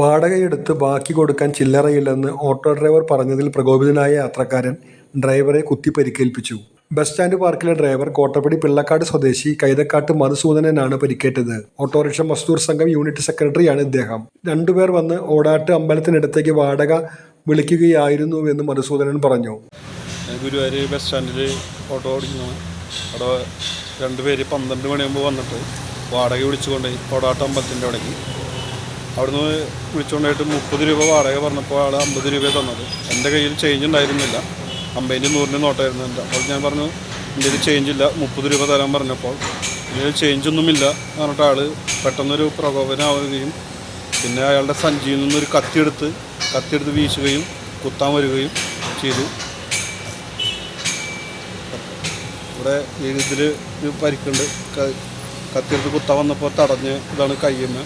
വാടകയെടുത്ത് ബാക്കി കൊടുക്കാൻ ചില്ലറയില്ലെന്ന് auto driver പറഞ്ഞതിൽ പ്രകോപിതനായ യാത്രക്കാരൻ ഡ്രൈവറെ കുത്തി പരിക്കേൽപ്പിച്ചു. ബസ് സ്റ്റാൻഡ് പാർക്കിലെ ഡ്രൈവർ കോട്ടപ്പടി പിള്ളക്കാട് സ്വദേശി കൈതക്കാട്ട് മധുസൂദനനാണ് പരിക്കേറ്റത്. ഓട്ടോറിക്ഷ മസ്ദൂർ സംഘം യൂണിറ്റ് സെക്രട്ടറിയാണ് ഇദ്ദേഹം. രണ്ടുപേർ വന്ന് ഓടാട്ട് അമ്പലത്തിനടുത്തേക്ക് വാടക വിളിക്കുകയായിരുന്നുവെന്ന് മധുസൂദനൻ പറഞ്ഞു. ഗുരുവായൂർ ബസ് സ്റ്റാൻഡിൽ ഓട്ടോ ഓടിക്കുന്നു. അവിടെ രണ്ടുപേര് 12 മണിയാകുമ്പോൾ വന്നിട്ട് വാടക വിളിച്ചുകൊണ്ടുപോയി ഓടാട്ട് അമ്പലത്തിൻ്റെ അവിടേക്ക്. അവിടുന്ന് വിളിച്ചുകൊണ്ടായിട്ട് 30 രൂപ വാടക പറഞ്ഞപ്പോൾ ആൾ 50 രൂപ തന്നത്. എൻ്റെ കയ്യിൽ ചേഞ്ച് ഉണ്ടായിരുന്നില്ല. 50-ൻ്റെ 100-ൻ്റെ നോട്ടായിരുന്നു എൻ്റെ. അപ്പോൾ ഞാൻ പറഞ്ഞു എൻ്റെ കയ്യിൽ ചേഞ്ച് ഇല്ല, 30 രൂപ തരാൻ പറഞ്ഞപ്പോൾ ഇതിൽ ചേഞ്ചൊന്നുമില്ല എന്ന് പറഞ്ഞിട്ട് ആൾ പെട്ടെന്നൊരു പ്രകോപനമാവുകയും പിന്നെ അയാളുടെ സഞ്ചിയിൽ നിന്നൊരു കത്തിയെടുത്ത് വീശുകയും കുത്താൻ വരികയും ചെയ്തു. ഇവിടെ ഇതിൽ പരിക്കുണ്ട്. കത്തിയെടുത്ത് കുത്താൻ വന്നപ്പോൾ തടഞ്ഞ് ഇതാണ് കയ്യുമ്മ.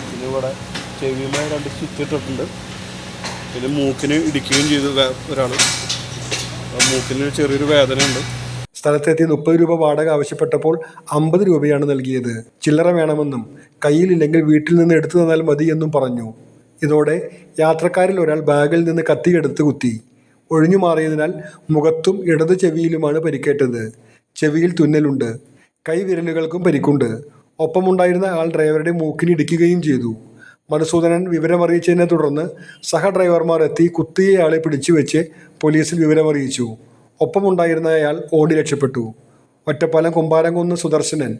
പിന്നെ ഇവിടെ ചെവിയുമ്മ 2 സ്റ്റിച്ച് ഇട്ടിട്ടുണ്ട്. പിന്നെ മൂക്കിന് ഇടിക്കുകയും ചെയ്തു ഒരാൾ. മൂക്കിന് ചെറിയൊരു വേദനയുണ്ട്. സ്ഥലത്തെത്തി 30 രൂപ വാടക ആവശ്യപ്പെട്ടപ്പോൾ 50 രൂപയാണ് നൽകിയത്. ചില്ലറ വേണമെന്നും കയ്യിലില്ലെങ്കിൽ വീട്ടിൽ നിന്ന് എടുത്തു തന്നാൽ മതിയെന്നും പറഞ്ഞു. ഇതോടെ യാത്രക്കാരിൽ ഒരാൾ ബാഗിൽ നിന്ന് കത്തിയെടുത്ത് കുത്തി. ഒഴിഞ്ഞു മാറിയതിനാൽ മുഖത്തും ഇടതു ചെവിയിലുമാണ് പരിക്കേറ്റത്. ചെവിയിൽ തുന്നലുണ്ട്. കൈവിരലുകൾക്കും പരിക്കുണ്ട്. ഒപ്പമുണ്ടായിരുന്ന ആൾ ഡ്രൈവറുടെ മൂക്കിന് ഇടിക്കുകയും ചെയ്തു. മധുസൂദനൻ വിവരമറിയിച്ചതിനെ തുടർന്ന് സഹ ഡ്രൈവർമാർ എത്തി കുത്തിയയാളെ പിടിച്ചു വെച്ച് പോലീസിൽ വിവരമറിയിച്ചു. ഒപ്പമുണ്ടായിരുന്നയാൾ ഓടി രക്ഷപ്പെട്ടു. ഒറ്റപ്പാലം കുമ്പാരംകുന്ന് സുദർശനൻ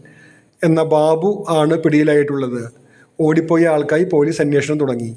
എന്ന ബാബു ആണ് പിടിയിലായിട്ടുള്ളത്. ഓടിപ്പോയ ആൾക്കായി പോലീസ് അന്വേഷണം തുടങ്ങി.